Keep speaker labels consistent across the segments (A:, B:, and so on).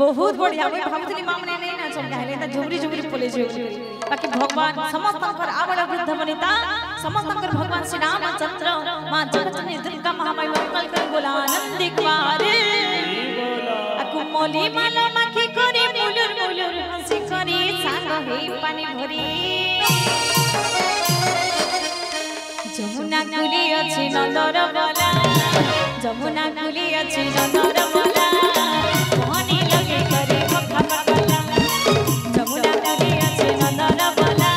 A: बहुत बढ़िया भाई भाबुतली मां मने नहीं ना चल हेले त झुमरी झुमरी बोले जे बाकी भगवान समस्तंकर आवड़ वृद्ध बनिता समस्तंकर भगवान श्री रामचंद्र मां जगतजननी दुर्गा महामाई कल कर बोला आनंद कुमार আকু মলি মালা মাখি করে মুলুর মুলুর হাসি করে সাগা হই পানি ভরি যমুনা কুলি আছে নন্দর বলা যমুনা কুলি আছে নন্দর বলা মনে লাগে করে কথা বলা যমুনা কুলি আছে নন্দর বলা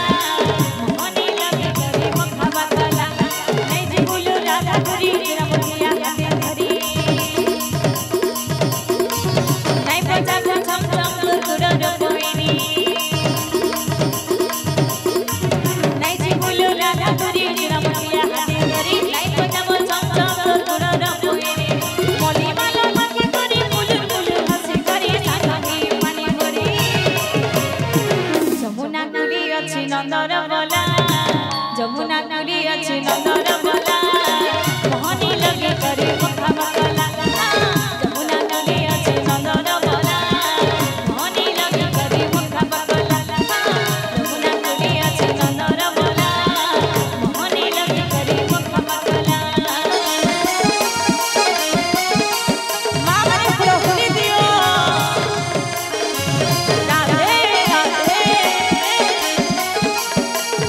A: মনে লাগে করে কথা বলা এই যে বলো রাধা করি রামতিয়া হাতে ধরি নাই বাজা ছম ছম গুরুর বইনি নাই যে বলো রাধা করি রামতিয়া হাতে ধরি নাই বাজা ছম ছম গুরুর বইনি মলি মালা মাখি করে মুলুর মুলুর হাসি করে সাগরে পানি ভরি যমুনা কুলি আছে নন্দর বলা যমুনা কুলি আছে নন্দর বলা মনে লাগে করে কথা বলা যমুনা কুলি আছে নন্দর বলা মনে লাগে করে কথা বলা যমুনা কুলি আছে নন্দর বলা মনে লাগে করে কথা বলা মা মানে ফুলো ফুলি দিও রাধে রাধে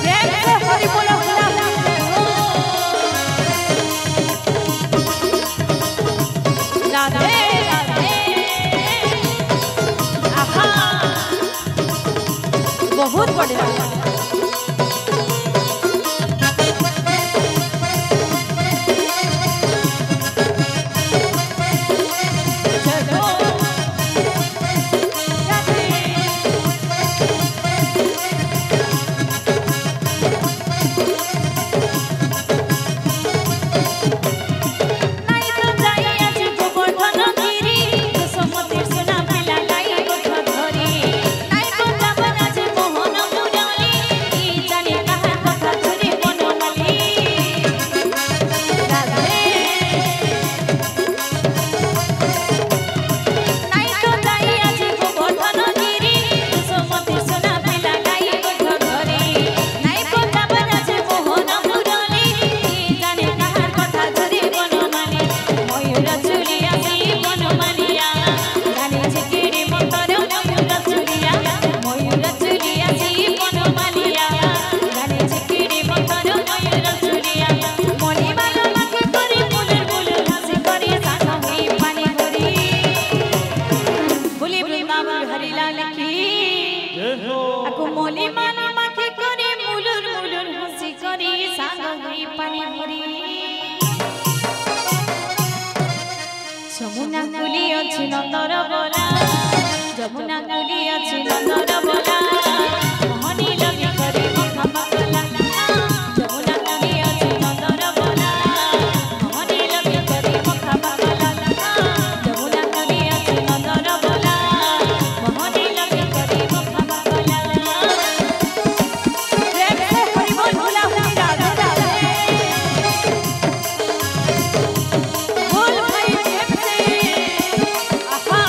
A: প্রেম से हरि बोलो राधे राधे आहा बहुत बढ़िया चलो राधे নাই তো যাই আজি গোবর্ধন গিরি সমুদ্র সোনা মেলা লাই কথা ধরি নাই তো যাব আজি মোহন মুরলি কি জানি কাহার কথা ধরি বনমালি রাধে নাই তো যাই আজি গোবর্ধন গিরি সমুদ্র সোনা মেলা লাই কথা ধরি নাই তো যাব আজি মোহন মুরলি কি জানি কাহার কথা ধরি বনমালি ময়ূর চুলিয়া সেই বনমালিয়া গানে ঝিকিরি মন্তর ময়ূর চুলিয়া সেই বনমালিয়া গানে ঝিকিরি মন্তর ময়ূর চুলিয়া মনি মালা মাখি করে মুলুর মুলুর হাসি করে সাগা হই পানি ভরি বলি বৃন্দাবন হরি লাল কি আকু মলি মালা মাখি করে মুলুর মুলুর হাসি করে সাগা হই পানি ভরি যমুনা কুলি আছে নন্দর বলা যমুনা কুলি আছে নন্দর বলা মনে লাগে করে কথা বলা যমুনা কুলি আছে নন্দর বলা মনে লাগে করে কথা বলা যমুনা কুলি আছে নন্দর বলা মনে লাগে করে কথা বলা প্রেম से हरि बोल भोला भोली राधे राधे बोल भाई प्रेम से आहा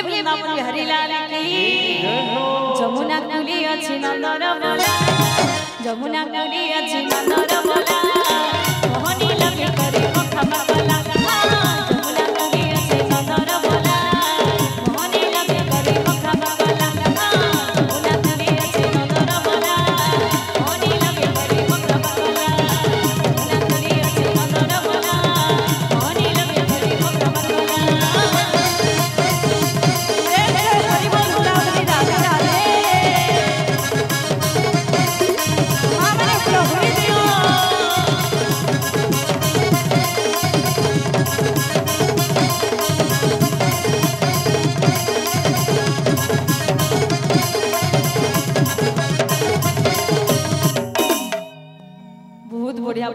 A: बोले वृंदावन बिहारी लाल की जमुना कुली अछि नंदर बोला जमुना कुली अछि नंदर बोला मोहनी लगे करे खबा बोला जमुना कुली अछि नंदर बोला मोहनी लगे करे खबा बोला जमुना कुली अछि नंदर बोला मोहनी लगे करे खबा बोला जमुना कुली अछि नंदर बोला मोहनी लगे करे खबा बोला बहुत बढ़िया